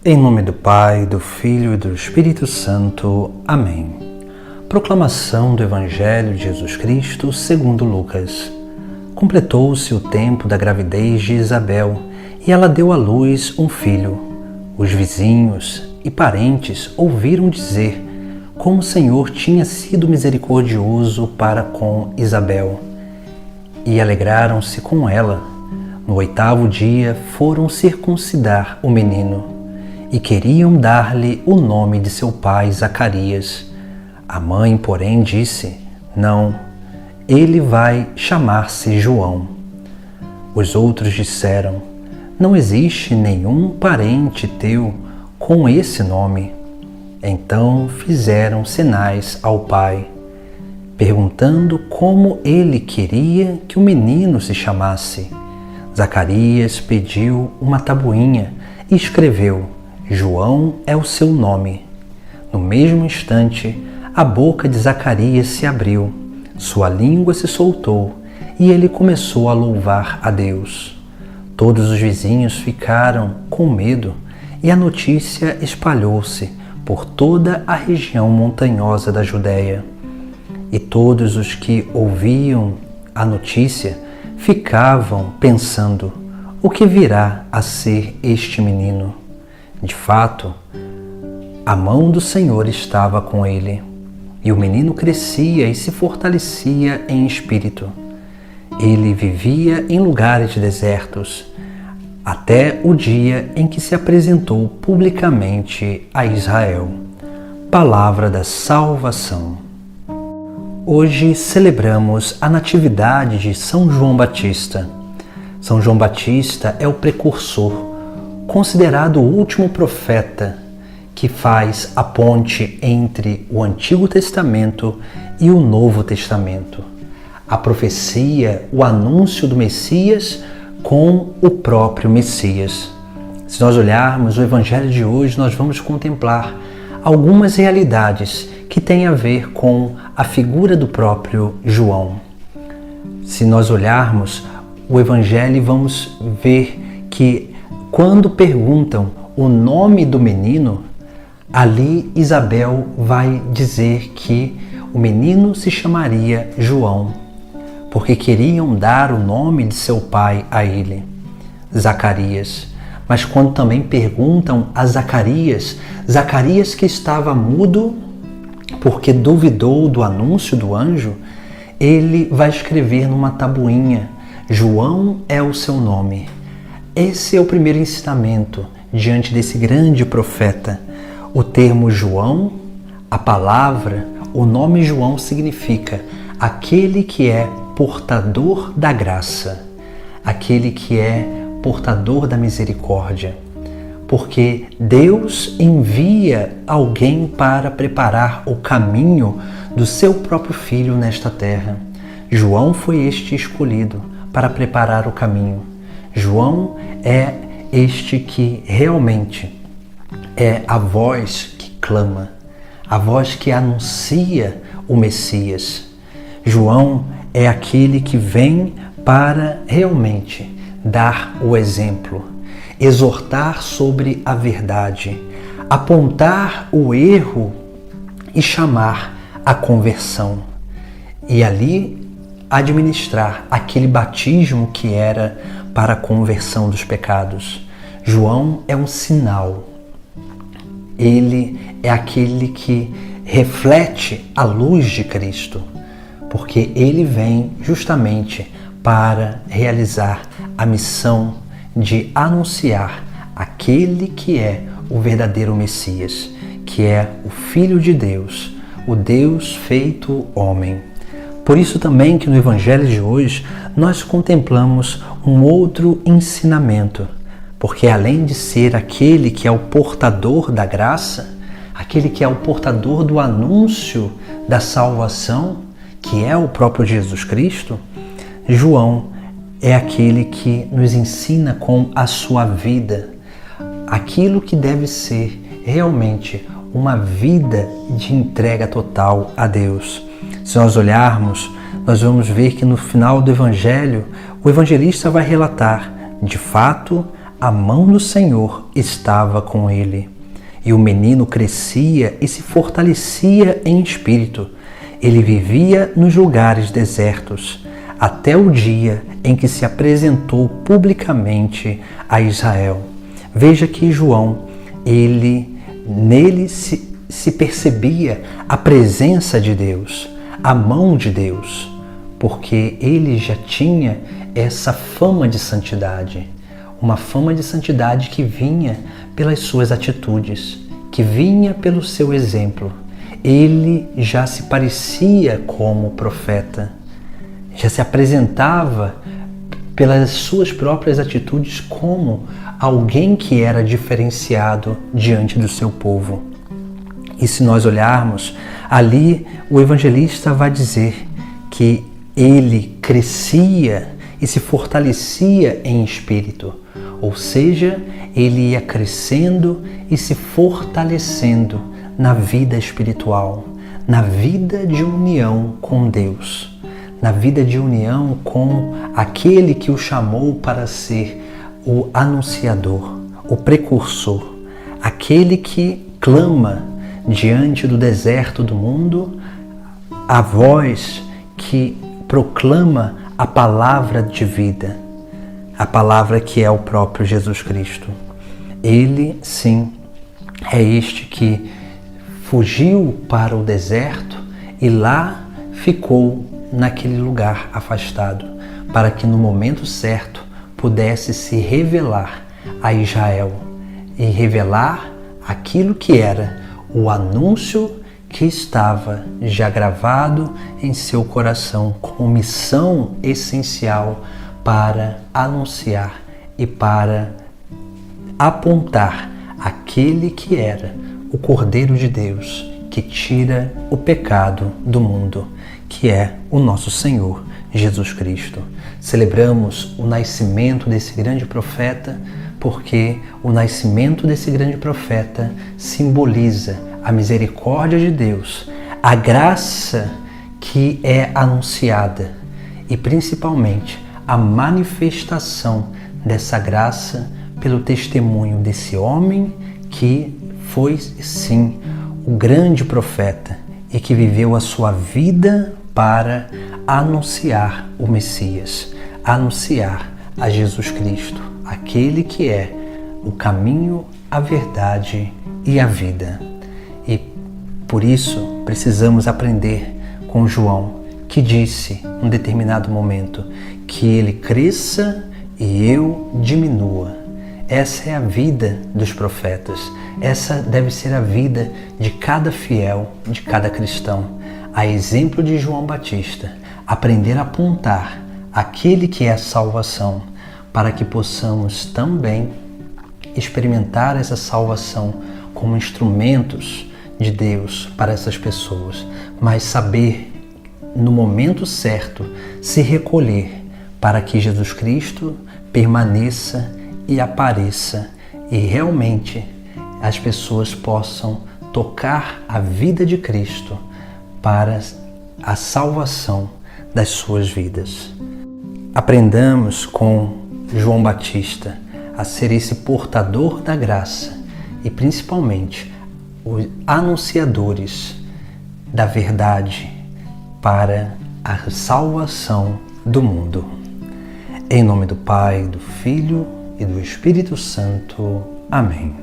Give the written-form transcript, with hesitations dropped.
Em nome do Pai, do Filho e do Espírito Santo. Amém. Proclamação do Evangelho de Jesus Cristo segundo Lucas. Completou-se o tempo da gravidez de Isabel e ela deu à luz um filho. Os vizinhos e parentes ouviram dizer como o Senhor tinha sido misericordioso para com Isabel e alegraram-se com ela. No 8º dia foram circuncidar o menino e queriam dar-lhe o nome de seu pai Zacarias. A mãe, porém, disse: não, ele vai chamar-se João. Os outros disseram: não existe nenhum parente teu com esse nome. Então fizeram sinais ao pai, perguntando como ele queria que o menino se chamasse. Zacarias pediu uma tabuinha e escreveu: João é o seu nome. No mesmo instante, a boca de Zacarias se abriu, sua língua se soltou e ele começou a louvar a Deus. Todos os vizinhos ficaram com medo e a notícia espalhou-se por toda a região montanhosa da Judéia. E todos os que ouviam a notícia ficavam pensando: o que virá a ser este menino? De fato, a mão do Senhor estava com ele, e o menino crescia e se fortalecia em espírito. Ele vivia em lugares desertos, até o dia em que se apresentou publicamente a Israel. Palavra da salvação. Hoje celebramos a natividade de São João Batista. São João Batista é o precursor, considerado o último profeta que faz a ponte entre o Antigo Testamento e o Novo Testamento. A profecia, o anúncio do Messias com o próprio Messias. Se nós olharmos o Evangelho de hoje, nós vamos contemplar algumas realidades que têm a ver com a figura do próprio João. Se nós olharmos o Evangelho, vamos ver que quando perguntam o nome do menino, ali Isabel vai dizer que o menino se chamaria João, porque queriam dar o nome de seu pai a ele, Zacarias. Mas quando também perguntam a Zacarias que estava mudo porque duvidou do anúncio do anjo, ele vai escrever numa tabuinha: João é o seu nome. Esse é o primeiro ensinamento diante desse grande profeta. O termo João, a palavra, o nome João significa aquele que é portador da graça, aquele que é portador da misericórdia, porque Deus envia alguém para preparar o caminho do seu próprio Filho nesta terra. João foi este escolhido para preparar o caminho. João é este que realmente é a voz que clama, a voz que anuncia o Messias. João é aquele que vem para realmente dar o exemplo, exortar sobre a verdade, apontar o erro e chamar a conversão. E ali administrar aquele batismo que era para a conversão dos pecados. João é um sinal. Ele é aquele que reflete a luz de Cristo, porque ele vem justamente para realizar a missão de anunciar aquele que é o verdadeiro Messias, que é o Filho de Deus, o Deus feito homem. Por isso também que no Evangelho de hoje nós contemplamos um outro ensinamento, porque além de ser aquele que é o portador da graça, aquele que é o portador do anúncio da salvação, que é o próprio Jesus Cristo, João é aquele que nos ensina com a sua vida aquilo que deve ser realmente uma vida de entrega total a Deus. Se nós olharmos, nós vamos ver que no final do Evangelho, o evangelista vai relatar: de fato, a mão do Senhor estava com ele, e o menino crescia e se fortalecia em espírito. Ele vivia nos lugares desertos, até o dia em que se apresentou publicamente a Israel. Veja que João, nele se percebia a presença de Deus, a mão de Deus, porque ele já tinha essa fama de santidade, uma fama de santidade que vinha pelas suas atitudes, que vinha pelo seu exemplo. Ele já se parecia como profeta, já se apresentava pelas suas próprias atitudes como alguém que era diferenciado diante do seu povo. E se nós olharmos, ali o evangelista vai dizer que ele crescia e se fortalecia em espírito, ou seja, ele ia crescendo e se fortalecendo na vida espiritual, na vida de união com Deus, na vida de união com aquele que o chamou para ser o anunciador, o precursor, aquele que clama diante do deserto do mundo, a voz que proclama a palavra de vida, a palavra que é o próprio Jesus Cristo. Ele, sim, é este que fugiu para o deserto e lá ficou naquele lugar afastado, para que no momento certo pudesse se revelar a Israel e revelar aquilo que era o anúncio que estava já gravado em seu coração como missão essencial para anunciar e para apontar aquele que era o Cordeiro de Deus que tira o pecado do mundo, que é o nosso Senhor Jesus Cristo. Celebramos o nascimento desse grande profeta porque o nascimento desse grande profeta simboliza a misericórdia de Deus, a graça que é anunciada e principalmente a manifestação dessa graça pelo testemunho desse homem que foi, sim, o grande profeta e que viveu a sua vida para anunciar o Messias, anunciar a Jesus Cristo, aquele que é o caminho, a verdade e a vida. E por isso precisamos aprender com João, que disse em um determinado momento que ele cresça e eu diminua. Essa é a vida dos profetas, essa deve ser a vida de cada fiel, de cada cristão. A exemplo de João Batista, aprender a apontar aquele que é a salvação, para que possamos também experimentar essa salvação como instrumentos de Deus para essas pessoas, mas saber no momento certo se recolher para que Jesus Cristo permaneça e apareça e realmente as pessoas possam tocar a vida de Cristo para a salvação das suas vidas. Aprendamos com João Batista a ser esse portador da graça e principalmente os anunciadores da verdade para a salvação do mundo. Em nome do Pai, do Filho e do Espírito Santo. Amém.